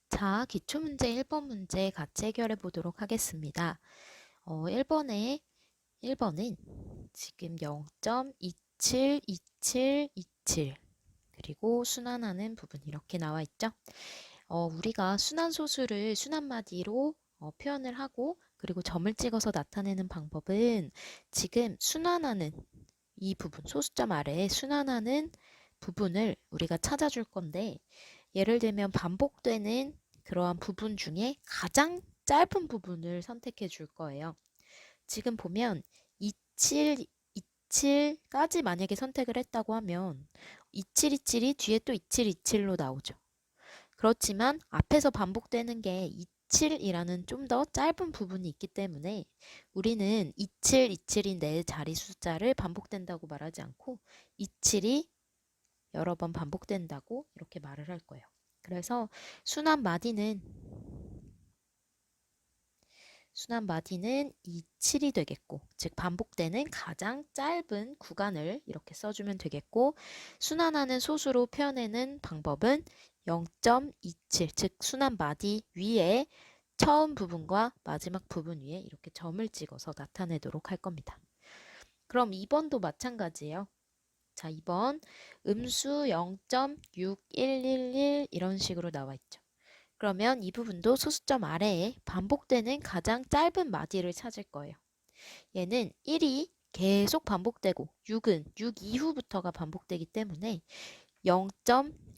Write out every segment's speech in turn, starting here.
자, 기출문제 1번 문제 같이 해결해 보도록 하겠습니다. 1번은 지금 0.272727 그리고 순환하는 부분 이렇게 나와 있죠. 우리가 순환소수를 순환마디로 표현을 하고 그리고 점을 찍어서 나타내는 방법은 지금 순환하는 이 부분, 소수점 아래에 순환하는 부분을 우리가 찾아줄 건데 예를 들면 반복되는 그러한 부분 중에 가장 짧은 부분을 선택해 줄 거예요. 지금 보면 27, 27까지 만약에 선택을 했다고 하면 2727이 뒤에 또 2727로 나오죠. 그렇지만 앞에서 반복되는 게 27이라는 좀 더 짧은 부분이 있기 때문에 우리는 2727인 네 자리 숫자를 반복된다고 말하지 않고 27이 여러 번 반복된다고 이렇게 말을 할 거예요. 그래서 순환 마디는 27이 되겠고, 즉 반복되는 가장 짧은 구간을 이렇게 써주면 되겠고, 순환하는 소수로 표현하는 방법은 0.27, 즉 순환 마디 위에 처음 부분과 마지막 부분 위에 이렇게 점을 찍어서 나타내도록 할 겁니다. 그럼 2번도 마찬가지예요. 자, 2번 음수 0.6111 이런 식으로 나와 있죠. 그러면 이 부분도 소수점 아래에 반복되는 가장 짧은 마디를 찾을 거예요. 얘는 1이 계속 반복되고 6은 6 이후부터가 반복되기 때문에 0.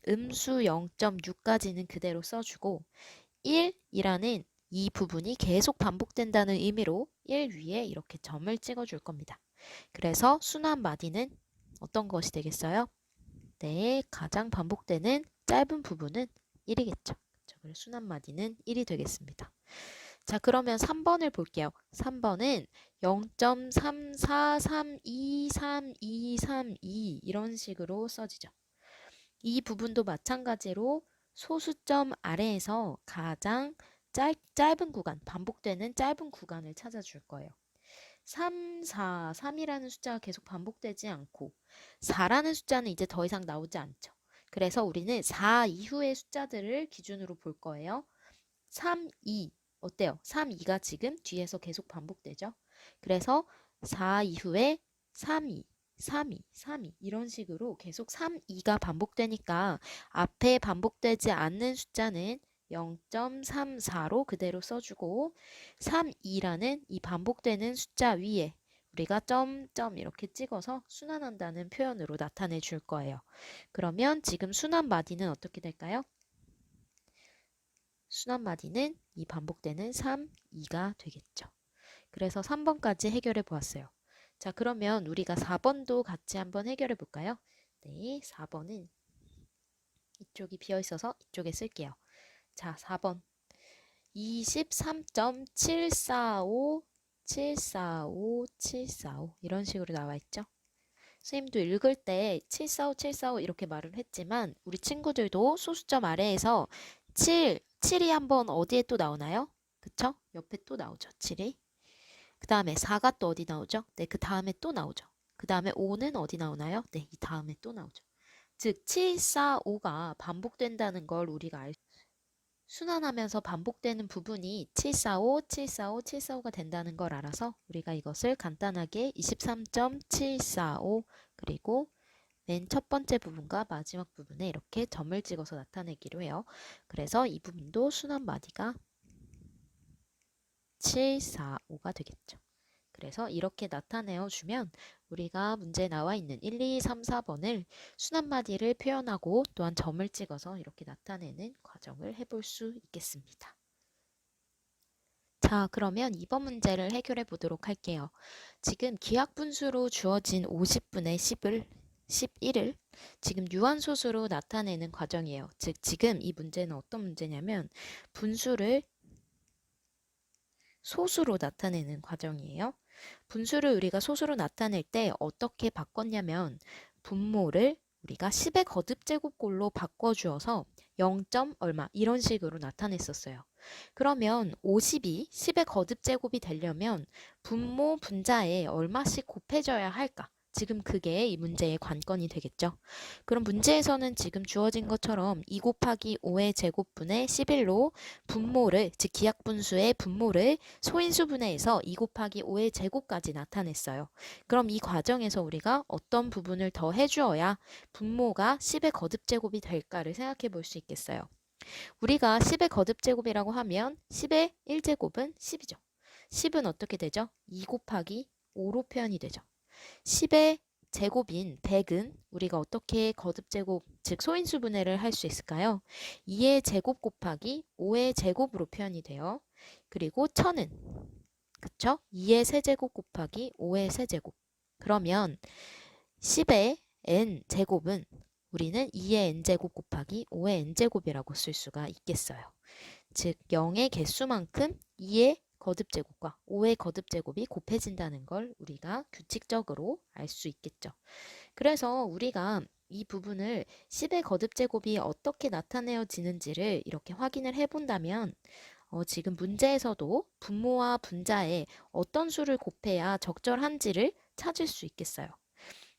음수 0.6까지는 그대로 써주고 1이라는 이 부분이 계속 반복된다는 의미로 1 위에 이렇게 점을 찍어줄 겁니다. 그래서 순환 마디는 어떤 것이 되겠어요? 네, 가장 반복되는 짧은 부분은 1이겠죠. 그래서 순환 마디는 1이 되겠습니다. 자, 그러면 3번을 볼게요. 3번은 0.34323232 이런 식으로 써지죠. 이 부분도 마찬가지로 소수점 아래에서 가장 짧은 구간, 반복되는 짧은 구간을 찾아줄 거예요. 3, 4, 3이라는 숫자가 계속 반복되지 않고 4라는 숫자는 이제 더 이상 나오지 않죠. 그래서 우리는 4 이후의 숫자들을 기준으로 볼 거예요. 3, 2 어때요? 3, 2가 지금 뒤에서 계속 반복되죠. 그래서 4 이후에 3, 2, 3, 2, 3, 2 이런 식으로 계속 3, 2가 반복되니까 앞에 반복되지 않는 숫자는 0.34로 그대로 써주고 3, 2라는 이 반복되는 숫자 위에 우리가 점점 이렇게 찍어서 순환한다는 표현으로 나타내 줄 거예요. 그러면 지금 순환 마디는 어떻게 될까요? 순환 마디는 이 반복되는 3, 2가 되겠죠. 그래서 3번까지 해결해 보았어요. 자, 그러면 우리가 4번도 같이 한번 해결해 볼까요? 네, 4번은 이쪽이 비어 있어서 이쪽에 쓸게요. 자, 4번. 23.745 745 745 이런 식으로 나와 있죠. 선생님도 읽을 때 745 745 이렇게 말을 했지만 우리 친구들도 소수점 아래에서 7이 한번 어디에 또 나오나요? 그쵸? 옆에 또 나오죠. 7이. 그 다음에 4가 또 어디 나오죠? 네, 그 다음에 또 나오죠. 그 다음에 5는 어디 나오나요? 네, 이 다음에 또 나오죠. 즉, 7, 4, 5가 반복된다는 걸 우리가 순환하면서 반복되는 부분이 745, 745, 745가 된다는 걸 알아서 우리가 이것을 간단하게 23.745 그리고 맨 첫 번째 부분과 마지막 부분에 이렇게 점을 찍어서 나타내기로 해요. 그래서 이 부분도 순환 마디가 745가 되겠죠. 그래서 이렇게 나타내어 주면 우리가 문제에 나와 있는 1, 2, 3, 4번을 순환 마디를 표현하고 또한 점을 찍어서 이렇게 나타내는 과정을 해볼 수 있겠습니다. 자, 그러면 이번 문제를 해결해 보도록 할게요. 지금 기하분수로 주어진 50분의 11을 지금 유한소수로 나타내는 과정이에요. 즉, 지금 이 문제는 어떤 문제냐면 분수를 소수로 나타내는 과정이에요. 분수를 우리가 소수로 나타낼 때 어떻게 바꿨냐면 분모를 우리가 10의 거듭제곱꼴로 바꿔주어서 0. 얼마 이런 식으로 나타냈었어요. 그러면 50이 10의 거듭제곱이 되려면 분모 분자에 얼마씩 곱해져야 할까? 지금 그게 이 문제의 관건이 되겠죠. 그럼 문제에서는 지금 주어진 것처럼 2 곱하기 5의 제곱분의 11로 분모를, 즉 기하분수의 분모를 소인수분해 해서 2 곱하기 5의 제곱까지 나타냈어요. 그럼 이 과정에서 우리가 어떤 부분을 더 해주어야 분모가 10의 거듭제곱이 될까를 생각해 볼 수 있겠어요. 우리가 10의 거듭제곱이라고 하면 10의 1제곱은 10이죠. 10은 어떻게 되죠? 2 곱하기 5로 표현이 되죠. 10의 제곱인 100은 우리가 어떻게 거듭제곱, 즉 소인수분해를 할 수 있을까요? 2의 제곱 곱하기 5의 제곱으로 표현이 돼요. 그리고 1000은 그쵸? 2의 세제곱 곱하기 5의 세제곱. 그러면 10의 n제곱은 우리는 2의 n제곱 곱하기 5의 n제곱이라고 쓸 수가 있겠어요. 즉 0의 개수만큼 2의 거듭제곱과 5의 거듭제곱이 곱해진다는 걸 우리가 규칙적으로 알 수 있겠죠. 그래서 우리가 이 부분을 10의 거듭제곱이 어떻게 나타내어지는지를 이렇게 확인을 해본다면 지금 문제에서도 분모와 분자에 어떤 수를 곱해야 적절한지를 찾을 수 있겠어요.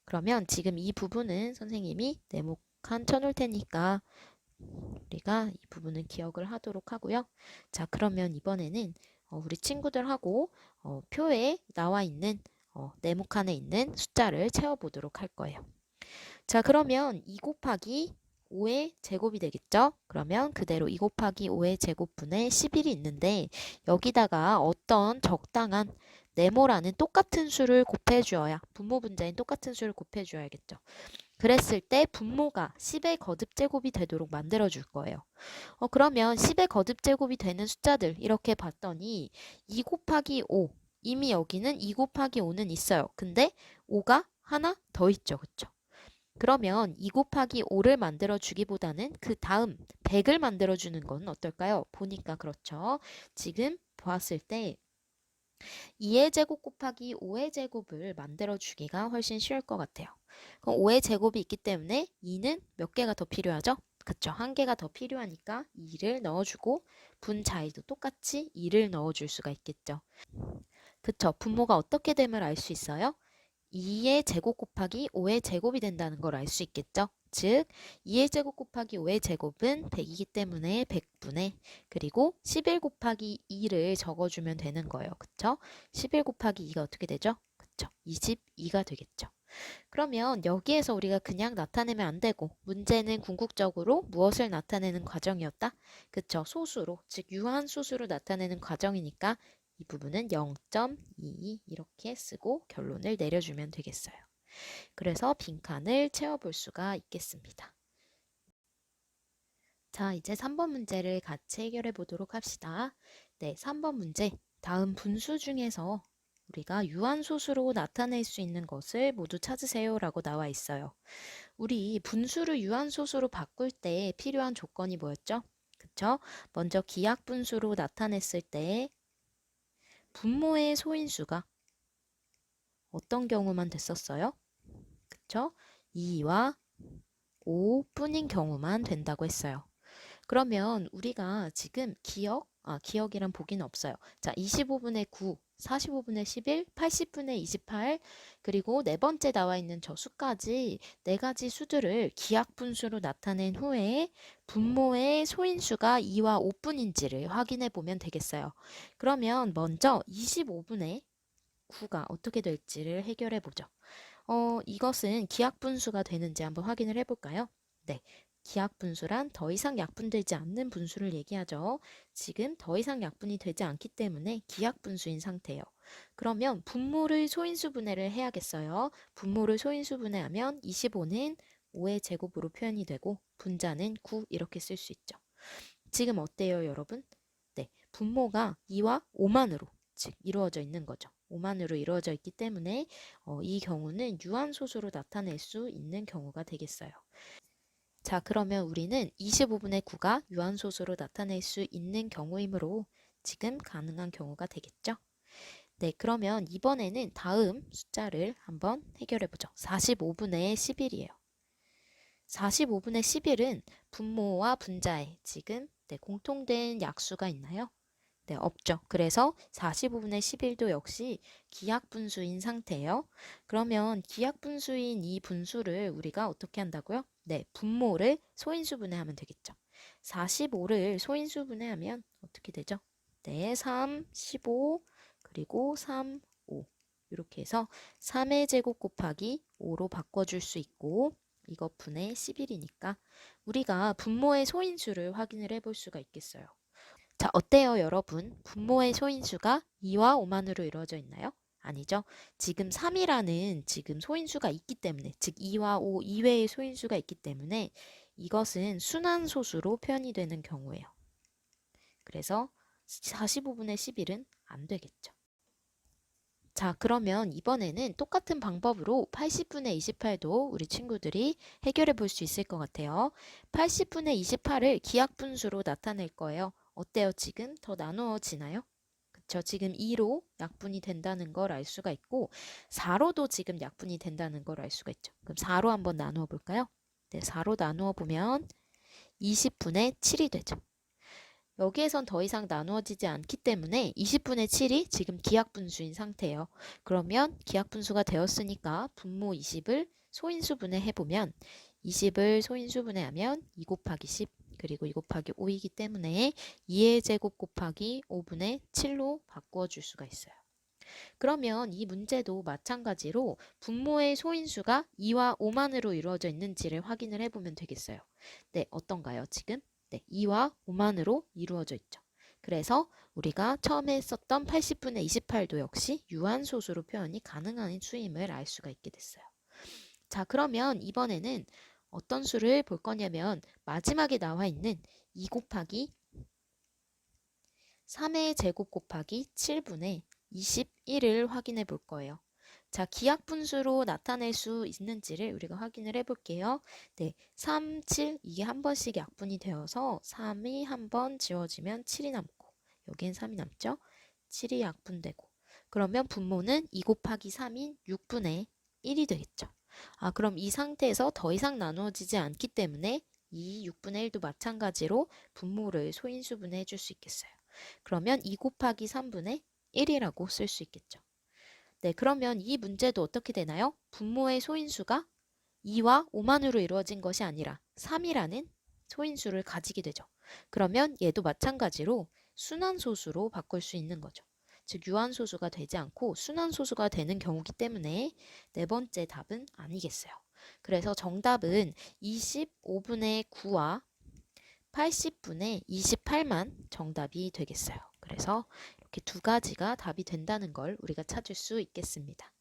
그러면 지금 이 부분은 선생님이 네모칸 쳐놓을 테니까 우리가 이 부분은 기억을 하도록 하고요. 자, 그러면 이번에는 우리 친구들하고 표에 나와 있는 네모칸에 있는 숫자를 채워보도록 할 거예요. 자, 그러면 2 곱하기 5의 제곱이 되겠죠? 그러면 그대로 2 곱하기 5의 제곱분의 11이 있는데 여기다가 어떤 적당한 네모라는 똑같은 수를 곱해주어야 분모 분자인 똑같은 수를 곱해줘야겠죠. 그랬을 때 분모가 10의 거듭제곱이 되도록 만들어 줄 거예요. 그러면 10의 거듭제곱이 되는 숫자들 이렇게 봤더니 2 곱하기 5 이미 여기는 2 곱하기 5는 있어요. 근데 5가 하나 더 있죠. 그쵸? 그러면 2 곱하기 5를 만들어 주기보다는 그 다음 100을 만들어 주는 건 어떨까요? 보니까 그렇죠. 지금 보았을 때 2의 제곱 곱하기 5의 제곱을 만들어 주기가 훨씬 쉬울 것 같아요. 그럼 5의 제곱이 있기 때문에 2는 몇 개가 더 필요하죠? 그쵸. 한 개가 더 필요하니까 2를 넣어주고 분자에도 똑같이 2를 넣어줄 수가 있겠죠. 그쵸. 분모가 어떻게 됨을 알 수 있어요? 2의 제곱 곱하기 5의 제곱이 된다는 걸 알 수 있겠죠? 즉 2의 제곱 곱하기 5의 제곱은 100이기 때문에 100분의 그리고 11 곱하기 2를 적어주면 되는 거예요. 그쵸? 11 곱하기 2가 어떻게 되죠? 그쵸? 22가 되겠죠. 그러면 여기에서 우리가 그냥 나타내면 안 되고 문제는 궁극적으로 무엇을 나타내는 과정이었다? 그쵸? 소수로, 즉 유한소수로 나타내는 과정이니까 이 부분은 0.22 이렇게 쓰고 결론을 내려주면 되겠어요. 그래서 빈칸을 채워볼 수가 있겠습니다. 자, 이제 3번 문제를 같이 해결해 보도록 합시다. 네, 3번 문제. 다음 분수 중에서 우리가 유한소수로 나타낼 수 있는 것을 모두 찾으세요 라고 나와 있어요. 우리 분수를 유한소수로 바꿀 때 필요한 조건이 뭐였죠? 그쵸? 먼저 기하분수로 나타냈을 때 분모의 소인수가 어떤 경우만 됐었어요? 그쵸? 2와 5 뿐인 경우만 된다고 했어요. 그러면 우리가 지금 기억이란 보기는 없어요. 자, 25분의 9, 45분의 11, 80분의 28, 그리고 네 번째 나와 있는 저 수까지 네 가지 수들을 기하분수로 나타낸 후에 분모의 소인수가 2와 5분인지를 확인해 보면 되겠어요. 그러면 먼저 25분의 9가 어떻게 될지를 해결해 보죠. 이것은 기하분수가 되는지 한번 확인을 해볼까요? 네. 기하분수란 더 이상 약분되지 않는 분수를 얘기하죠. 지금 더 이상 약분이 되지 않기 때문에 기하분수인 상태예요. 그러면 분모를 소인수분해를 해야겠어요. 분모를 소인수분해하면 25는 5의 제곱으로 표현이 되고 분자는 9 이렇게 쓸 수 있죠. 지금 어때요, 여러분? 네. 분모가 2와 5만으로 즉 이루어져 있는 거죠. 5만으로 이루어져 있기 때문에 이 경우는 유한소수로 나타낼 수 있는 경우가 되겠어요. 자, 그러면 우리는 25분의 9가 유한소수로 나타낼 수 있는 경우이므로 지금 가능한 경우가 되겠죠? 네, 그러면 이번에는 다음 숫자를 한번 해결해 보죠. 45분의 11이에요. 45분의 11은 분모와 분자에 지금 공통된 약수가 있나요? 네, 없죠. 그래서 45분의 11도 역시 기하분수인 상태예요. 그러면 기하분수인 이 분수를 우리가 어떻게 한다고요? 네, 분모를 소인수분해하면 되겠죠. 45를 소인수분해하면 어떻게 되죠? 네, 3, 15, 그리고 3, 5. 이렇게 해서 3의 제곱 곱하기 5로 바꿔줄 수 있고 이것 분의 11이니까 우리가 분모의 소인수를 확인을 해볼 수가 있겠어요. 자, 어때요, 여러분? 분모의 소인수가 2와 5만으로 이루어져 있나요? 아니죠. 지금 3이라는 지금 소인수가 있기 때문에, 즉 2와 5 이외의 소인수가 있기 때문에 이것은 순환소수로 표현이 되는 경우예요. 그래서 45분의 11은 안 되겠죠. 자, 그러면 이번에는 똑같은 방법으로 80분의 28도 우리 친구들이 해결해 볼 수 있을 것 같아요. 80분의 28을 기하분수로 나타낼 거예요. 어때요? 지금 더 나누어지나요? 그쵸? 지금 2로 약분이 된다는 걸 알 수가 있고 4로도 지금 약분이 된다는 걸 알 수가 있죠. 그럼 4로 한번 나누어 볼까요? 네, 4로 나누어 보면 20분의 7이 되죠. 여기에선 더 이상 나누어지지 않기 때문에 20분의 7이 지금 기하분수인 상태예요. 그러면 기하분수가 되었으니까 분모 20을 소인수분해 해보면 20을 소인수분해하면 2 곱하기 10 그리고 2 곱하기 5이기 때문에 2의 제곱 곱하기 5분의 7로 바꾸어 줄 수가 있어요. 그러면 이 문제도 마찬가지로 분모의 소인수가 2와 5만으로 이루어져 있는지를 확인을 해보면 되겠어요. 네, 어떤가요, 지금? 네, 2와 5만으로 이루어져 있죠. 그래서 우리가 처음에 썼던 80분의 28도 역시 유한소수로 표현이 가능한 수임을 알 수가 있게 됐어요. 자, 그러면 이번에는 어떤 수를 볼 거냐면 마지막에 나와 있는 2 곱하기 3의 제곱 곱하기 7분의 21을 확인해 볼 거예요. 자, 기하분수로 나타낼 수 있는지를 우리가 확인을 해 볼게요. 네, 3, 7 이게 한 번씩 약분이 되어서 3이 한 번 지워지면 7이 남고 여기엔 3이 남죠. 7이 약분되고 그러면 분모는 2 곱하기 3인 6분의 1이 되겠죠. 아, 그럼 이 상태에서 더 이상 나누어지지 않기 때문에 이 6분의 1도 마찬가지로 분모를 소인수분해 줄 수 있겠어요. 그러면 2 곱하기 3분의 1이라고 쓸 수 있겠죠. 네, 그러면 이 문제도 어떻게 되나요? 분모의 소인수가 2와 5만으로 이루어진 것이 아니라 3이라는 소인수를 가지게 되죠. 그러면 얘도 마찬가지로 순환소수로 바꿀 수 있는 거죠. 즉 유한소수가 되지 않고 순환소수가 되는 경우기 때문에 네 번째 답은 아니겠어요. 그래서 정답은 25분의 9와 80분의 28만 정답이 되겠어요. 그래서 이렇게 두 가지가 답이 된다는 걸 우리가 찾을 수 있겠습니다.